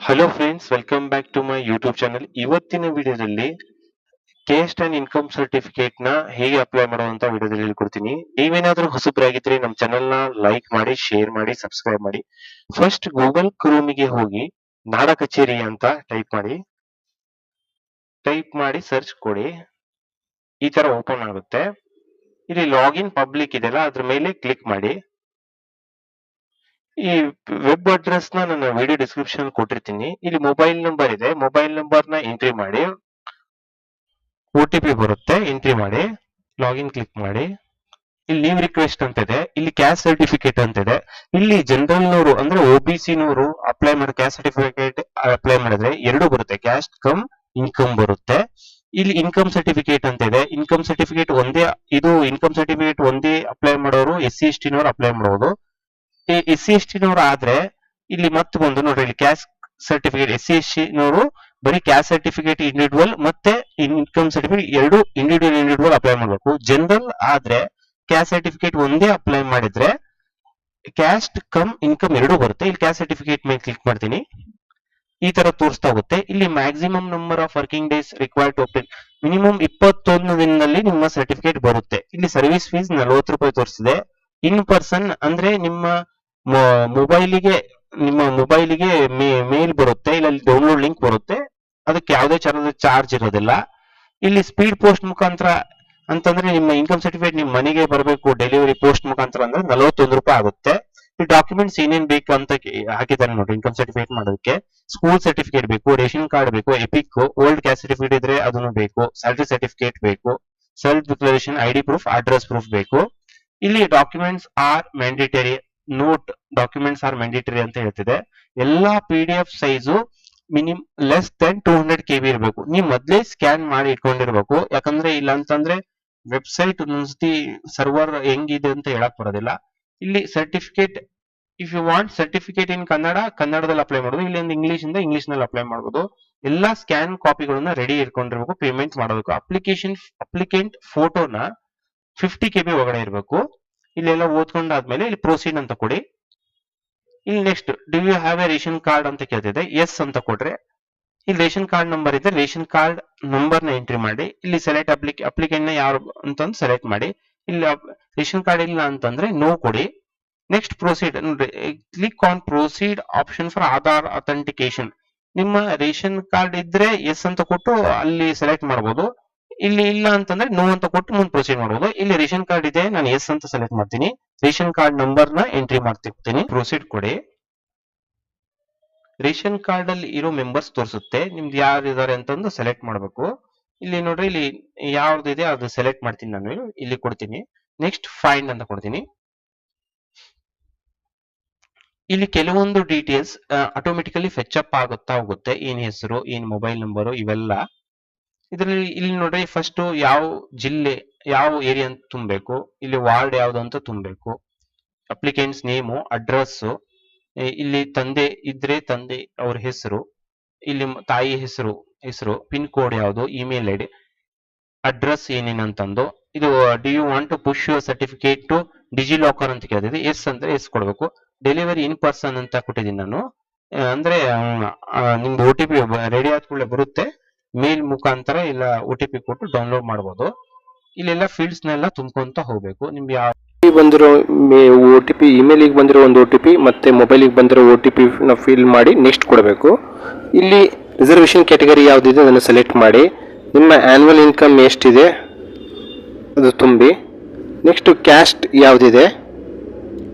Hello friends, welcome back to my YouTube channel. ಇವತ್ತಿನ ವಿಡಿಯೋದಲ್ಲಿ caste and income certificate ನ ಹೇಗೆ ಅಪ್ಲೈ ಮಾಡುವಂತ ವಿಡಿಯೋದಲ್ಲಿ ಹೇಳ್ಕೊಡ್ತೀನಿ. ನೀವೇನಾದ್ರೂ ಹೊಸಬ್ರಾಗಿದ್ರೆ ನಮ್ಮ ಚಾನಲ್ ನ ಲೈಕ್ ಮಾಡಿ, ಶೇರ್ ಮಾಡಿ, ಸಬ್ಸ್ಕ್ರೈಬ್ ಮಾಡಿ. ಫಸ್ಟ್ ಗೂಗಲ್ ಕ್ರೋಮಿಗೆ ಹೋಗಿ ನಾಡ ಕಚೇರಿ ಅಂತ ಟೈಪ್ ಮಾಡಿ ಸರ್ಚ್ ಕೊಡಿ. ಈ ತರ ಓಪನ್ ಆಗುತ್ತೆ. ಇಲ್ಲಿ ಲಾಗಿನ್ ಪಬ್ಲಿಕ್ ಇದೆಯಲ್ಲ, ಅದ್ರ ಮೇಲೆ ಕ್ಲಿಕ್ ಮಾಡಿ. ಈ ವೆಬ್ ಅಡ್ರೆಸ್ ನ ನನ್ನ ವಿಡಿಯೋ ಡಿಸ್ಕ್ರಿಪ್ಷನ್ ಕೊಟ್ಟಿರ್ತೀನಿ. ಇಲ್ಲಿ ಮೊಬೈಲ್ ನಂಬರ್ ಇದೆ, ಮೊಬೈಲ್ ನಂಬರ್ ನ ಎಂಟ್ರಿ ಮಾಡಿ. OTP ಬರುತ್ತೆ, ಎಂಟ್ರಿ ಮಾಡಿ. ಲಾಗಿನ್ ಕ್ಲಿಕ್ ಮಾಡಿ. ಇಲ್ಲಿ ಲೀವ್ ರಿಕ್ವೆಸ್ಟ್ ಅಂತ ಇದೆ, ಇಲ್ಲಿ ಕ್ಯಾಸ್ಟ್ ಸರ್ಟಿಫಿಕೇಟ್ ಅಂತ ಇದೆ. ಇಲ್ಲಿ ಜನರಲ್ ನವರು ಅಂದ್ರೆ OBC ನವರು ಅಪ್ಲೈ ಮಾಡಿ ಕ್ಯಾಸ್ಟ್ ಸರ್ಟಿಫಿಕೇಟ್ ಅಪ್ಲೈ ಮಾಡಿದ್ರೆ ಎರಡು ಬರುತ್ತೆ, ಕ್ಯಾಸ್ಟ್ ಕಮ್ ಇನ್ಕಮ್ ಬರುತ್ತೆ. ಇಲ್ಲಿ ಇನ್ಕಮ್ ಸರ್ಟಿಫಿಕೇಟ್ ಅಂತ ಇದೆ. ಇನ್ಕಮ್ ಸರ್ಟಿಫಿಕೇಟ್ ಒಂದೇ, ಇದು ಇನ್ಕಮ್ ಸರ್ಟಿಫಿಕೇಟ್ ಒಂದೇ ಅಪ್ಲೈ ಮಾಡೋರು SC/ST ನವರು ಅಪ್ಲೈ ಮಾಡಬಹುದು. SC/ST ನವರು ಆದ್ರೆ ಇಲ್ಲಿ ಮತ್ತೆ ಬಂದು ನೋಡ್ರಿ, ಇಲ್ಲಿ ಕ್ಯಾಸ್ಟ್ ಸರ್ಟಿಫಿಕೇಟ್ SC/ST ನವರು ಬರೀ ಕ್ಯಾಸ್ಟ್ ಸರ್ಟಿಫಿಕೇಟ್ ಇಂಡಿವಿಜುವಲ್ ಮತ್ತೆ ಇನ್ಕಮ್ ಸರ್ಟಿಫಿಕೇಟ್ ಎರಡು ಇಂಡಿವಿಜುವಲ್ ಅಪ್ಲೈ ಮಾಡಬೇಕು. ಜನರಲ್ ಆದ್ರೆ ಕ್ಯಾಸ್ಟ್ ಸರ್ಟಿಫಿಕೇಟ್ ಒಂದೇ ಅಪ್ಲೈ ಮಾಡಿದ್ರೆ ಕ್ಯಾಸ್ಟ್ ಕಮ್ ಇನ್ಕಮ್ ಎರಡು ಬರುತ್ತೆ. ಇಲ್ಲಿ ಕ್ಯಾಸ್ಟ್ ಸರ್ಟಿಫಿಕೇಟ್ ಮೇಲೆ ಕ್ಲಿಕ್ ಮಾಡ್ತೀನಿ. ಈ ತರ ತೋರಿಸ್ತಾ ಹೋಗುತ್ತೆ. ಇಲ್ಲಿ maximum number of working days required to apply, minimum 21 ದಿನದಲ್ಲಿ ನಿಮ್ಮ ಸರ್ಟಿಫಿಕೇಟ್ ಬರುತ್ತೆ. ಇಲ್ಲಿ ಸರ್ವಿಸ್ ಫೀಸ್ 40 ರೂಪಾಯಿ ತೋರಿಸಿದೆ. ಇನ್ ಪರ್ಸನ್ ಅಂದ್ರೆ ನಿಮ್ಮ ಮೊಬೈಲಿಗೆ ಮೇಲ್ ಬರುತ್ತೆ, ಇಲ್ಲ ಡೌನ್ಲೋಡ್ ಲಿಂಕ್ ಬರುತ್ತೆ. ಅದಕ್ಕೆ ಯಾವುದೇ ಚಾರ್ಜ್ ಇರೋದಿಲ್ಲ. ಇಲ್ಲಿ ಸ್ಪೀಡ್ ಪೋಸ್ಟ್ ಮುಖಾಂತರ ಅಂತಂದ್ರೆ ನಿಮ್ಮ ಇನ್ಕಮ್ ಸರ್ಟಿಫಿಕೇಟ್ ನಿಮ್ಮ ಮನೆಗೆ ಬರಬೇಕು, ಡೆಲಿವರಿ ಪೋಸ್ಟ್ ಮುಖಾಂತರ ಅಂದ್ರೆ 41 ರೂಪಾಯಿ ಆಗುತ್ತೆ. ಈ ಡಾಕ್ಯುಮೆಂಟ್ಸ್ ಏನೇನ್ ಬೇಕು ಅಂತ ಹಾಕಿದ್ದಾರೆ ನೋಡಿ. ಇನ್ಕಮ್ ಸರ್ಟಿಫಿಕೇಟ್ ಮಾಡೋದಕ್ಕೆ ಸ್ಕೂಲ್ ಸರ್ಟಿಫಿಕೇಟ್ ಬೇಕು, ರೇಷನ್ ಕಾರ್ಡ್ ಬೇಕು, ಎಪಿಕ್, ಓಲ್ಡ್ ಕ್ಯಾಸ್ಟ್ ಸರ್ಟಿಫಿಕೇಟ್ ಇದ್ರೆ ಅದನ್ನು ಬೇಕು, ಸ್ಯಾಲರಿ ಸರ್ಟಿಫಿಕೇಟ್ ಬೇಕು, self declaration, ID proof, address proof ಬೇಕು. ಇಲ್ಲಿ documents are mandatory, not documents are mandatory ಅಂತ ಹೇಳ್ತಿದೆ. ಎಲ್ಲಾ PDF size less than 200 KB ಇರಬೇಕು. ನೀವು ಮೊದಲೇ ಸ್ಕ್ಯಾನ್ ಮಾಡಿ ಇಟ್ಕೊಂಡಿರ್ಬೇಕು. ಯಾಕಂದ್ರೆ ಇಲ್ಲ ಅಂತಂದ್ರೆ ವೆಬ್ಸೈಟ್ ಒಂದ್ಸತಿ ಸರ್ವರ್ ಹೆಂಗಿದೆ ಅಂತ ಹೇಳಕ್ ಬರೋದಿಲ್ಲ. ಇಲ್ಲಿ certificate, if you want certificate in ಕನ್ನಡದಲ್ಲಿ ಅಪ್ಲೈ ಮಾಡೋದು, ಇಲ್ಲಿ ಒಂದು ಇಂಗ್ಲಿಷ್ ಇಂದ ಇಂಗ್ಲಿಷ್ ನಲ್ಲಿ ಅಪ್ಲೈ ಮಾಡಬಹುದು. ಎಲ್ಲಾ ಸ್ಕ್ಯಾನ್ ಕಾಪಿಗಳನ್ನ ರೆಡಿ ಇಟ್ಕೊಂಡಿರ್ಬೇಕು. ಪೇಮೆಂಟ್ ಮಾಡೋದಕ್ಕೆ ಅಪ್ಲಿಕೆಂಟ್ ಫೋಟೋನ 50 KB ಒಳಗಡೆ ಇರಬೇಕು. ಇಲ್ಲೆಲ್ಲ ಓದ್ಕೊಂಡಾದ್ಮೇಲೆ ಇಲ್ಲಿ ಪ್ರೊಸೀಡ್ ಅಂತ ಕೊಡಿ. ಇಲ್ಲಿ next do you have a ration card ಅಂತ ಕೇಳ್ತಿದೆ, ಎಸ್ ಅಂತ ಕೊಟ್ರೆ ಇಲ್ಲಿ ರೇಷನ್ ಕಾರ್ಡ್ ನಂಬರ್ ಇದೆ, ರೇಷನ್ ಕಾರ್ಡ್ ನಂಬರ್ ನ ಎಂಟ್ರಿ ಮಾಡಿ. ಇಲ್ಲಿ ಸೆಲೆಕ್ಟ್ ಅಪ್ಲಿಕೆಂಟ್ ನ ಯಾರು ಅಂತಂದು ಸೆಲೆಕ್ಟ್ ಮಾಡಿ. ಇಲ್ಲಿ ರೇಷನ್ ಕಾರ್ಡ್ ಇಲ್ಲ ಅಂತಂದ್ರೆ ನೋ ಕೊಡಿ. Next proceed, click on proceed option for Aadhaar authentication. ನಿಮ್ಮ ರೇಷನ್ ಕಾರ್ಡ್ ಇದ್ರೆ ಎಸ್ ಅಂತ ಕೊಟ್ಟು ಅಲ್ಲಿ ಸೆಲೆಕ್ಟ್ ಮಾಡಬಹುದು. ಇಲ್ಲಿ ಇಲ್ಲ ಅಂತಂದ್ರೆ ನೋ ಅಂತ ಕೊಟ್ಟು ಮುಂದೆ ಪ್ರೊಸೀಡ್ ಮಾಡಬಹುದು. ಇಲ್ಲಿ ರೇಷನ್ ಕಾರ್ಡ್ ಇದೆ, ನಾನು ಎಸ್ ಅಂತ ಸೆಲೆಕ್ಟ್ ಮಾಡ್ತೀನಿ. ರೇಷನ್ ಕಾರ್ಡ್ ನಂಬರ್ ನ ಎಂಟ್ರಿ ಮಾಡ್ತಿರ್ತೀನಿ. ಪ್ರೊಸೀಡ್ ಕೊಡಿ. ರೇಷನ್ ಕಾರ್ಡ್ ಅಲ್ಲಿ ಇರೋ ಮೆಂಬರ್ಸ್ ತೋರಿಸುತ್ತೆ, ನಿಮ್ದು ಯಾರು ಇದಾರೆ ಅಂತಂದು ಸೆಲೆಕ್ಟ್ ಮಾಡಬೇಕು. ಇಲ್ಲಿ ನೋಡ್ರಿ, ಇಲ್ಲಿ ಯಾವ್ದಿದೆ ಅದು ಸೆಲೆಕ್ಟ್ ಮಾಡ್ತೀನಿ. ನಾನು ಇಲ್ಲಿ ಕೊಡ್ತೀನಿ. ನೆಕ್ಸ್ಟ್ ಫೈಂಡ್ ಅಂತ ಕೊಡ್ತೀನಿ. ಇಲ್ಲಿ ಕೆಲವೊಂದು ಡೀಟೇಲ್ಸ್ ಆಟೋಮೆಟಿಕಲಿ ಫೆಚ್ ಅಪ್ ಆಗುತ್ತಾ ಹೋಗುತ್ತೆ. ಏನ್ ಹೆಸರು, ಏನ್ ಮೊಬೈಲ್ ನಂಬರು, ಇವೆಲ್ಲ ಇದರಲ್ಲಿ. ಇಲ್ಲಿ ನೋಡ್ರಿ, ಫಸ್ಟ್ ಯಾವ ಜಿಲ್ಲೆ, ಯಾವ ಏರಿಯಾ ಅಂತ ತುಂಬಬೇಕು. ಇಲ್ಲಿ ವಾರ್ಡ್ ಯಾವ್ದು ಅಂತ ತುಂಬಬೇಕು. ಅಪ್ಲಿಕೆಂಟ್ಸ್ ನೇಮು, ಅಡ್ರೆಸ್, ಇಲ್ಲಿ ತಂದೆ ಇದ್ರೆ ತಂದೆ ಅವ್ರ ಹೆಸರು, ಇಲ್ಲಿ ತಾಯಿ ಹೆಸರು, ಪಿನ್ ಕೋಡ್ ಯಾವುದು, ಇಮೇಲ್ ID, ಅಡ್ರೆಸ್ ಏನೇನಂತಂದು. ಇದು do you want to push your certificate to DigiLocker ಅಂತ ಕೇಳ್ತಿದೆ. ಎಸ್ ಅಂದ್ರೆ ಎಸ್ ಕೊಡ್ಬೇಕು. ಡೆಲಿವರಿ ಇನ್ ಪರ್ಸನ್ ಅಂತ ಕೊಟ್ಟಿದ್ದೀನಿ ನಾನು. ಅಂದ್ರೆ ನಿಮ್ದು OTP ರೆಡಿ ಆದ ಕೂಡಲೇ ಬರುತ್ತೆ, ಮೇಲ್ ಮುಖಾಂತರ ಇಲ್ಲ OTP ಕೊಟ್ಟು ಡೌನ್ಲೋಡ್ ಮಾಡಬಹುದು. ಇಲ್ಲೆಲ್ಲ ಫೀಲ್ಡ್ಸ್ ನೆಲ್ಲ ತುಂಬ್ಕೊಂತ ಹೋಗ್ಬೇಕು. ನಿಮ್ಗೆ ಯಾವ ಬಂದಿರೋ OTP, ಇಮೇಲಿಗೆ ಬಂದಿರೋ ಒಂದು OTP ಮತ್ತೆ ಮೊಬೈಲಿಗೆ ಬಂದಿರೋ OTP ನ ಫಿಲ್ ಮಾಡಿ ನೆಕ್ಸ್ಟ್ ಕೊಡಬೇಕು. ಇಲ್ಲಿ ರಿಸರ್ವೇಶನ್ ಕ್ಯಾಟಗರಿ ಯಾವುದಿದೆ ಅದನ್ನು ಸೆಲೆಕ್ಟ್ ಮಾಡಿ. ನಿಮ್ಮ ಆನ್ಯುವಲ್ ಇನ್ಕಮ್ ಎಷ್ಟಿದೆ ಅದು ತುಂಬಿ. ನೆಕ್ಸ್ಟ್ ಕ್ಯಾಸ್ಟ್ ಯಾವುದಿದೆ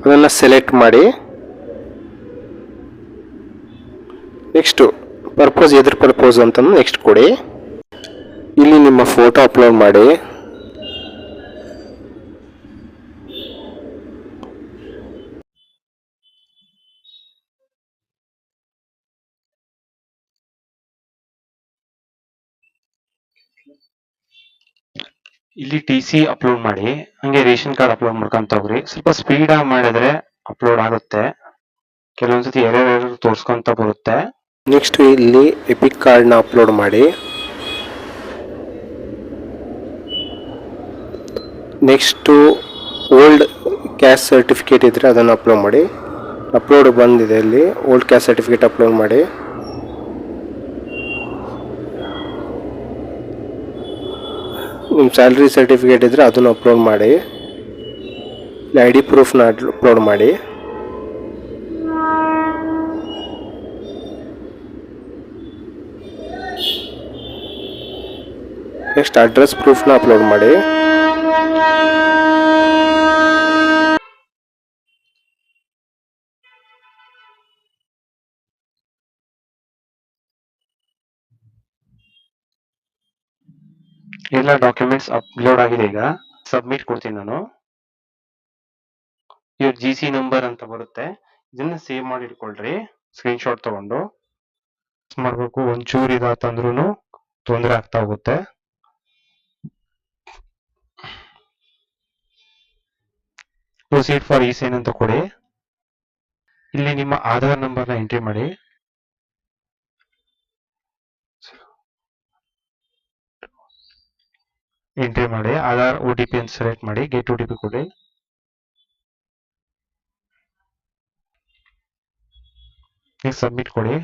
ಅದನ್ನು ಸೆಲೆಕ್ಟ್ ಮಾಡಿ. ನೆಕ್ಸ್ಟ್ ಪರ್ಪಸ್, ಎದ್ರ ಪರ್ಪಸ್ ಅಂತ ನೆಕ್ಸ್ಟ್ ಕೊಡಿ. ಇಲ್ಲಿ ನಿಮ್ಮ ಫೋಟೋ ಅಪ್ಲೋಡ್ ಮಾಡಿ. ಇಲ್ಲಿ TC ಅಪ್ಲೋಡ್ ಮಾಡಿ. ಹಂಗೆ ರೇಷನ್ ಕಾರ್ಡ್ ಅಪ್ಲೋಡ್ ಮಾಡ್ಕೊಂತ ಹೋಗ್ರಿ. ಸ್ವಲ್ಪ ಸ್ಪೀಡ್ ಆಗಿ ಮಾಡಿದ್ರೆ ಅಪ್ಲೋಡ್ ಆಗುತ್ತೆ. ಕೆಲವೊಂದ್ಸತಿ ಎರರ್ ತೋರ್ಸ್ಕೊಂತ ಬರುತ್ತೆ. ನೆಕ್ಸ್ಟ್ ಇಲ್ಲಿ ಎಪಿಕ್ ಕಾರ್ಡ್ ನ ಅಪ್ಲೋಡ್ ಮಾಡಿ. ನೆಕ್ಸ್ಟ್ ಓಲ್ಡ್ ಕ್ಯಾಸ್ಟ್ ಸರ್ಟಿಫಿಕೇಟ್ ಇದ್ರೆ ಅದನ್ನು ಅಪ್ಲೋಡ್ ಮಾಡಿ. ಅಪ್ಲೋಡ್ ಬಂದಿದೆ, ಇಲ್ಲಿ ಓಲ್ಡ್ ಕ್ಯಾಸ್ಟ್ ಸರ್ಟಿಫಿಕೇಟ್ ಅಪ್ಲೋಡ್ ಮಾಡಿ. ನಿಮ್ಮ ಸ್ಯಾಲ್ರಿ ಸರ್ಟಿಫಿಕೇಟ್ ಇದ್ದರೆ ಅದನ್ನು ಅಪ್ಲೋಡ್ ಮಾಡಿ, ಇಲ್ಲ ಐ ಡಿ ಪ್ರೂಫ್ನ ಅಪ್ಲೋಡ್ ಮಾಡಿ. ನೆಕ್ಸ್ಟ್ ಅಡ್ರೆಸ್ ಪ್ರೂಫ್ನ ಅಪ್ಲೋಡ್ ಮಾಡಿ. ಎಲ್ಲ ಡಾಕ್ಯುಮೆಂಟ್ಸ್ ಅಪ್ಲೋಡ್ ಆಗಿದೆ. ಈಗ ಸಬ್ಮಿಟ್ ಕೊಡ್ತೀನಿ ನಾನು. ಇವ್ರ GC ನಂಬರ್ ಅಂತ ಬರುತ್ತೆ, ಇದನ್ನ ಸೇವ್ ಮಾಡಿ ಇಟ್ಕೊಳ್ರಿ ಸ್ಕ್ರೀನ್ಶಾಟ್ ತಗೊಂಡು. ಮಾಡ್ಬೇಕು, ಒಂಚೂರು ಇದಾತಂದ್ರೂ ತೊಂದರೆ ಆಗ್ತಾ ಹೋಗುತ್ತೆ. ಪ್ರೊಸೀಡ್ ಫಾರ್ ಇ-ಸೈನ್ ಅಂತ ಕೊಡಿ. ಇಲ್ಲಿ ನಿಮ್ಮ ಆಧಾರ್ ನಂಬರ್ನ ಎಂಟ್ರಿ ಮಾಡಿ. ಆಧಾರ್ OTP ಅಂತ ಸೆಲೆಕ್ಟ್ ಮಾಡಿ, ಗೆಟ್ OTP ಕೊಡಿ. ಸಬ್ಮಿಟ್ ಕೊಡಿ.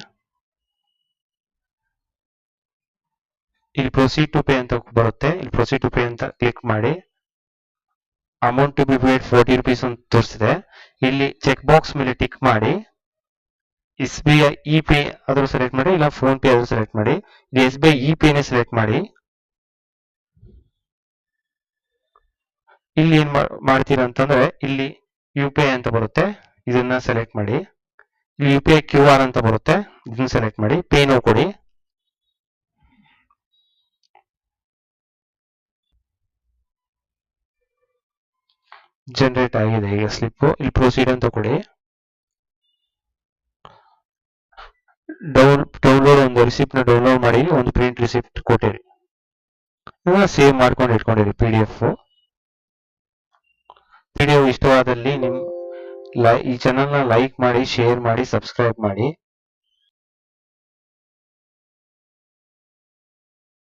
ಇಲ್ಲಿ ಪ್ರೊಸೀಡ್ ಟು ಪೇ ಅಂತ ಬರುತ್ತೆ, ಇಲ್ಲಿ ಪ್ರೊಸೀಡ್ ಟು ಪೇ ಅಂತ ಕ್ಲಿಕ್ ಮಾಡಿ. Amount to be paid 40 rupees ಅಂತ ತೋರಿಸಿದೆ. ಇಲ್ಲಿ ಚೆಕ್ ಬಾಕ್ಸ್ ಮೇಲೆ ಟಿಕ್ ಮಾಡಿ. SBI ಇ-ಪೇ ಅದ್ರ ಸೆಲೆಕ್ಟ್ ಮಾಡಿ, ಇಲ್ಲ ಫೋನ್ ಪೇ ಅದ್ರ ಸೆಲೆಕ್ಟ್ ಮಾಡಿ. ಇಲ್ಲಿ SBI ಇ-ಪೇ ನೇ ಸೆಲೆಕ್ಟ್ ಮಾಡಿ. ಇಲ್ಲಿ ಏನ್ ಮಾಡ್ತೀರಾ ಅಂತಂದ್ರೆ, ಇಲ್ಲಿ UPI ಅಂತ ಬರುತ್ತೆ, ಇದನ್ನ ಸೆಲೆಕ್ಟ್ ಮಾಡಿ. ಇಲ್ಲಿ UPI QR ಅಂತ ಬರುತ್ತೆ, ಇದನ್ನ ಸೆಲೆಕ್ಟ್ ಮಾಡಿ. ಪೇ ನೌ ಕೊಡಿ. ಜನರೇಟ್ ಆಗಿದೆ ಈಗ ಸ್ಲಿಪ್. ಇಲ್ಲಿ ಪ್ರೊಸೀಡ್ ಅಂತ ಕೊಡಿ. ಡೌನ್ಲೋಡ್ ಒಂದು ರಿಸಿಪ್ಟ್ ನ ಡೌನ್ಲೋಡ್ ಮಾಡಿ, ಒಂದು ಪ್ರಿಂಟ್ ರಿಸಿಪ್ಟ್ ಕೊಟ್ಟಿರಿ. ಸೇವ್ ಮಾಡ್ಕೊಂಡು ಇಟ್ಕೊಂಡಿರಿ PDF. ವಿಡಿಯೋ ಇಷ್ಟವಾದಲ್ಲಿ ಈ ಚಾನಲ್ನ ಲೈಕ್ ಮಾಡಿ, ಶೇರ್ ಮಾಡಿ, ಸಬ್ಸ್ಕ್ರೈಬ್ ಮಾಡಿ.